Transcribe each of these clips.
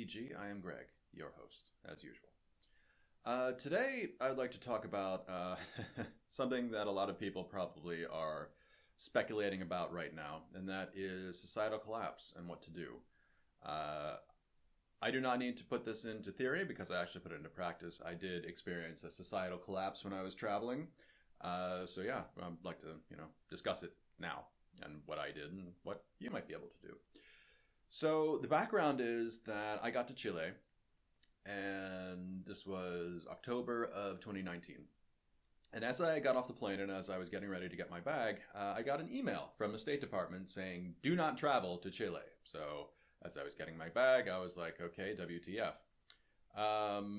PG. I am Greg, your host, as usual. Today, I'd like to talk about something that a lot of people probably are speculating about right now, and that is societal collapse and what to do. I do not need to put this into theory because I actually put it into practice. I did experience a societal collapse when I was traveling. I'd like to, discuss it now and what I did and what you might be able to do. So the background is that I got to Chile, and this was October of 2019. And as I got off the plane and as I was getting ready to get my bag, I got an email from the State Department saying, "Do not travel to Chile." So as I was getting my bag, I was like, okay, WTF.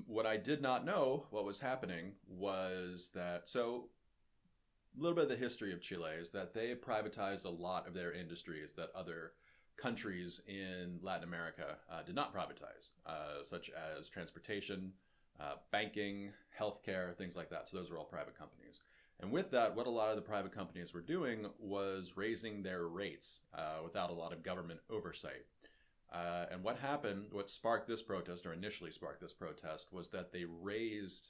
What I did not know what was happening was that, so a little bit of the history of Chile is that they privatized a lot of their industries that other countries in Latin America did not privatize, such as transportation, banking, healthcare, things like that. So those were all private companies. And with that, what a lot of the private companies were doing was raising their rates without a lot of government oversight. And what happened, what sparked this protest, or initially sparked this protest, was that they raised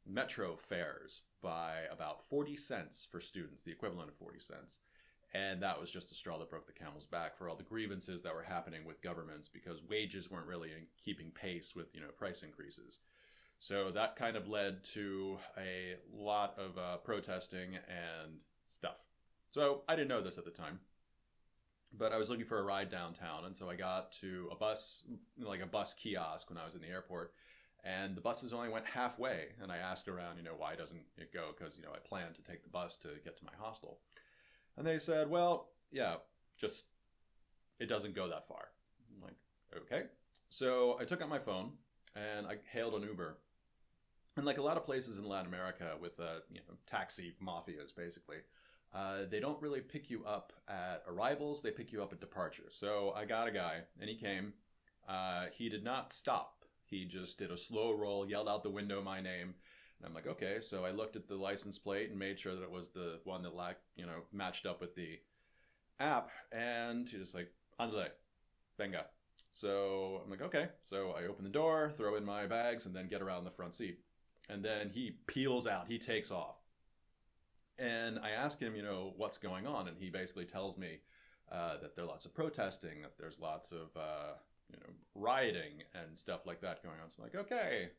metro fares by about 40 cents for students, the equivalent of 40 cents. And that was just a straw that broke the camel's back for all the grievances that were happening with governments because wages weren't really keeping pace with, price increases. So that kind of led to a lot of protesting and stuff. So I didn't know this at the time, but I was looking for a ride downtown. And so I got to a bus, like a bus kiosk when I was in the airport. And the buses only went halfway. And I asked around, why doesn't it go? Because, I planned to take the bus to get to my hostel. And they said, well, yeah, just, it doesn't go that far. I'm like, okay. So I took out my phone and I hailed an Uber. And like a lot of places in Latin America with, taxi mafias, basically, they don't really pick you up at arrivals. They pick you up at departure. So I got a guy and he came. He did not stop. He just did a slow roll, yelled out the window my name. And I'm like, okay. So I looked at the license plate and made sure that it was the one that matched up with the app. And he just like, "Andale, venga." So I'm like, okay. So I open the door, throw in my bags, and then get around the front seat. And then he peels out. He takes off. And I ask him, what's going on? And he basically tells me that there are lots of protesting, that there's lots of, rioting and stuff like that going on. So I'm like, okay.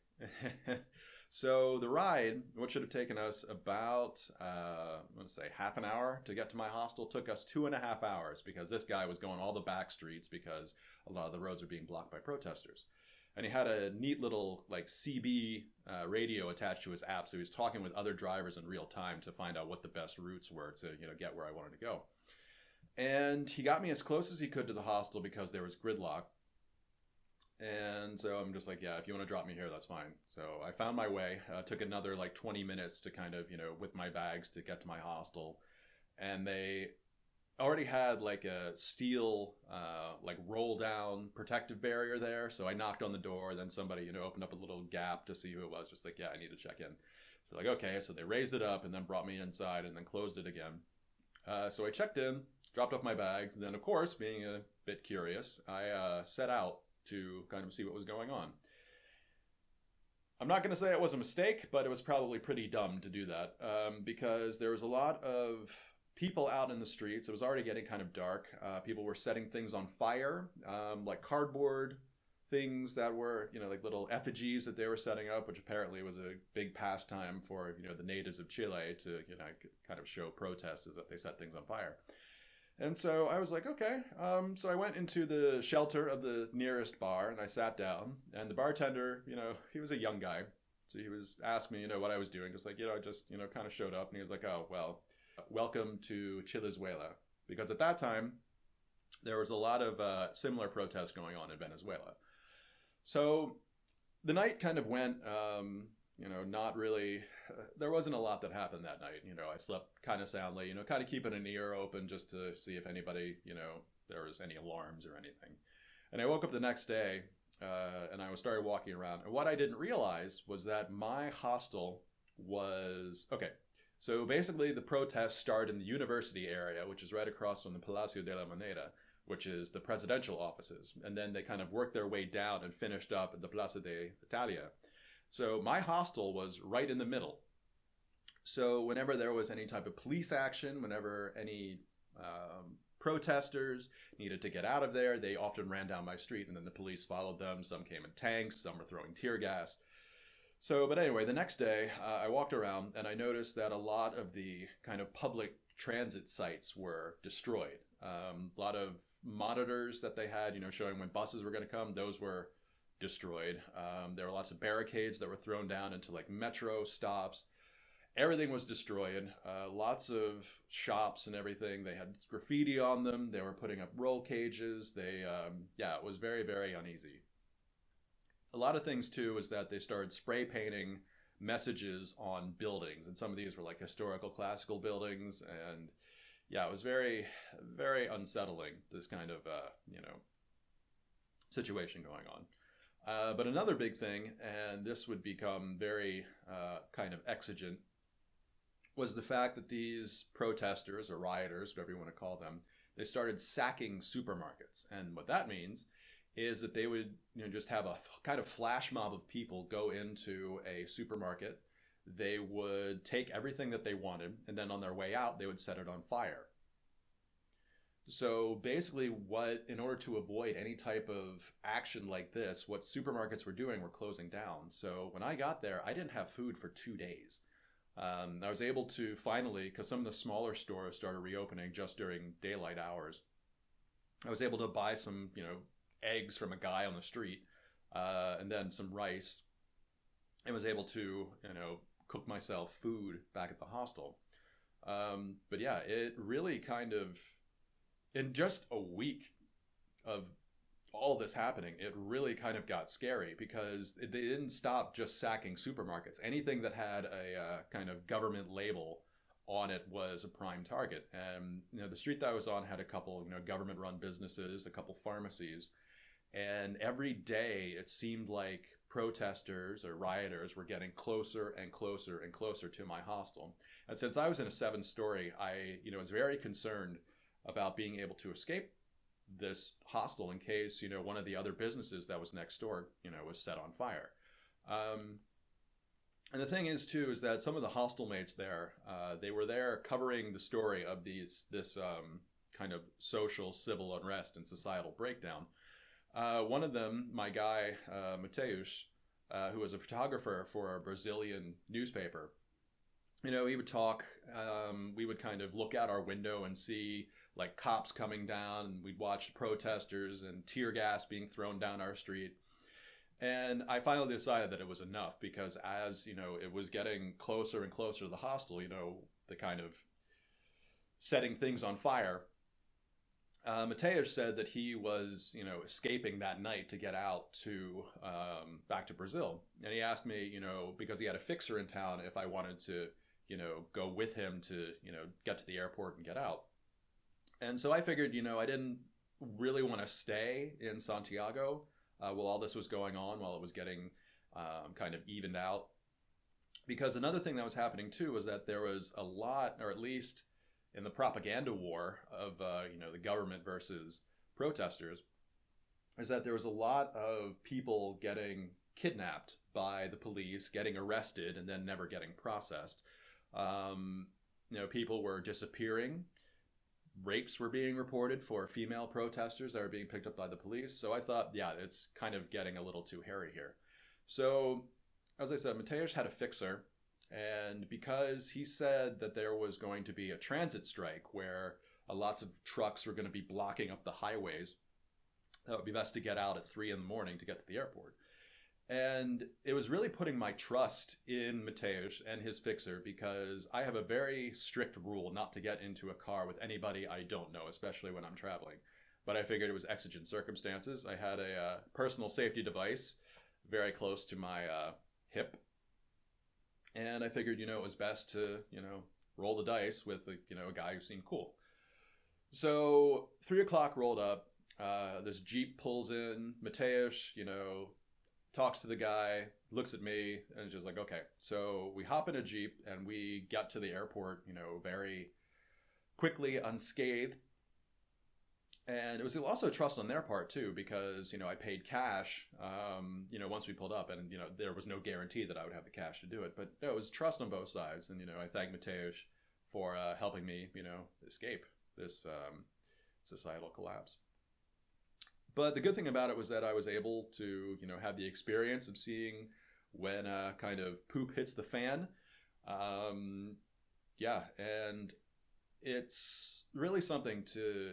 So the ride, what should have taken us about, half an hour to get to my hostel, took us 2.5 hours because this guy was going all the back streets because a lot of the roads were being blocked by protesters. And he had a neat little CB radio attached to his app, so he was talking with other drivers in real time to find out what the best routes were to get where I wanted to go. And he got me as close as he could to the hostel because there was gridlock. And so I'm just like, yeah, if you want to drop me here, that's fine. So I found my way. Took another 20 minutes to kind of, with my bags to get to my hostel. And they already had a steel, roll down protective barrier there. So I knocked on the door. Then somebody, opened up a little gap to see who it was. Just like, yeah, I need to check in. So like, okay. So they raised it up and then brought me inside and then closed it again. So I checked in, dropped off my bags. And then, of course, being a bit curious, I set out to kind of see what was going on. I'm not going to say it was a mistake, but it was probably pretty dumb to do that because there was a lot of people out in the streets. It was already getting kind of dark. People were setting things on fire, like cardboard things that were, like little effigies that they were setting up, which apparently was a big pastime for, the natives of Chile to, kind of show protest is that they set things on fire. And so I was like, okay. So I went into the shelter of the nearest bar and I sat down. And the bartender, he was a young guy. So he was asked me, what I was doing. Just like, just, kind of showed up. And he was like, oh, well, welcome to Chilezuela. Because at that time, there was a lot of similar protests going on in Venezuela. So the night kind of went, not really, there wasn't a lot that happened that night. I slept kind of soundly, kind of keeping an ear open just to see if anybody, there was any alarms or anything. And I woke up the next day and I started walking around. And what I didn't realize was that my hostel was, okay, so basically the protests started in the university area, which is right across from the Palacio de la Moneda, which is the presidential offices. And then they kind of worked their way down and finished up at the Plaza de Italia. So my hostel was right in the middle. So whenever there was any type of police action, whenever any protesters needed to get out of there, they often ran down my street, and then the police followed them. Some came in tanks, some were throwing tear gas. So, but anyway, the next day I walked around and I noticed that a lot of the kind of public transit sites were destroyed. A lot of monitors that they had, showing when buses were going to come, those were destroyed. There were lots of barricades that were thrown down into like metro stops. Everything was destroyed. Lots of shops and everything. They had graffiti on them. They were putting up roll cages. It was very, very uneasy. A lot of things too is that they started spray painting messages on buildings, and some of these were like historical classical buildings, and it was very, very unsettling, this kind of situation going on. But another big thing, and this would become very kind of exigent, was the fact that these protesters or rioters, whatever you want to call them, they started sacking supermarkets. And what that means is that they would just have a kind of flash mob of people go into a supermarket. They would take everything that they wanted, and then on their way out, they would set it on fire. So basically in order to avoid any type of action like this, what supermarkets were doing were closing down. So when I got there, I didn't have food for 2 days. I was able to finally, because some of the smaller stores started reopening just during daylight hours, I was able to buy some, eggs from a guy on the street, and then some rice, and was able to, cook myself food back at the hostel. But yeah, it really kind of, in just a week of all this happening, it really kind of got scary, because they didn't stop just sacking supermarkets. Anything that had a kind of government label on it was a prime target. And the street that I was on had a couple government-run businesses, a couple pharmacies, and every day it seemed like protesters or rioters were getting closer and closer and closer to my hostel. And since I was in a 7-story, I was very concerned about being able to escape this hostel in case one of the other businesses that was next door was set on fire. And the thing is too is that some of the hostel mates there, they were there covering the story of this kind of social civil unrest and societal breakdown. One of them, my guy Mateus, who was a photographer for a Brazilian newspaper, he would talk. We would kind of look out our window and see like cops coming down, and we'd watch protesters and tear gas being thrown down our street. And I finally decided that it was enough, because as it was getting closer and closer to the hostel, the kind of setting things on fire. Mateus said that he was, escaping that night to get out to back to Brazil, and he asked me, because he had a fixer in town, if I wanted to, go with him to, get to the airport and get out. And so I figured, I didn't really want to stay in Santiago while all this was going on, while it was getting kind of evened out. Because another thing that was happening too was that there was a lot, or at least in the propaganda war of, the government versus protesters, is that there was a lot of people getting kidnapped by the police, getting arrested, and then never getting processed. People were disappearing. Rapes were being reported for female protesters that were being picked up by the police. So I thought, it's kind of getting a little too hairy here. So, as I said, Mateus had a fixer. And because he said that there was going to be a transit strike where lots of trucks were going to be blocking up the highways, that would be best to get out at 3 a.m. to get to the airport. And it was really putting my trust in Mateus and his fixer, because I have a very strict rule not to get into a car with anybody I don't know, especially when I'm traveling. But I figured it was exigent circumstances. I had a personal safety device very close to my hip. And I figured, it was best to, roll the dice with, a guy who seemed cool. So 3 o'clock rolled up. This Jeep pulls in. Mateus, talks to the guy, looks at me, and is just like, okay. So we hop in a Jeep, and we got to the airport, very quickly, unscathed. And it was also trust on their part too, because I paid cash. Once we pulled up, and there was no guarantee that I would have the cash to do it, but it was trust on both sides. And I thank Mateusz for helping me, escape this societal collapse. But the good thing about it was that I was able to, have the experience of seeing when kind of poop hits the fan. Yeah, and it's really something to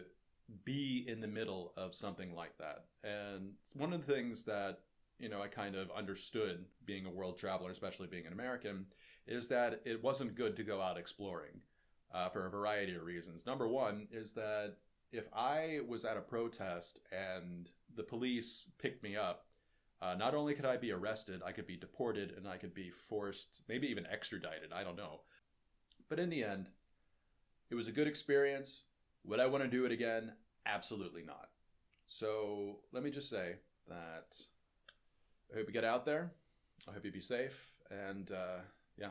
be in the middle of something like that. And one of the things that, I kind of understood being a world traveler, especially being an American, is that it wasn't good to go out exploring for a variety of reasons. Number one is that if I was at a protest and the police picked me up, not only could I be arrested, I could be deported and I could be forced, maybe even extradited. I don't know. But in the end, it was a good experience. Would I want to do it again? Absolutely not. So let me just say that I hope you get out there. I hope you be safe. And yeah,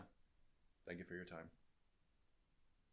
thank you for your time.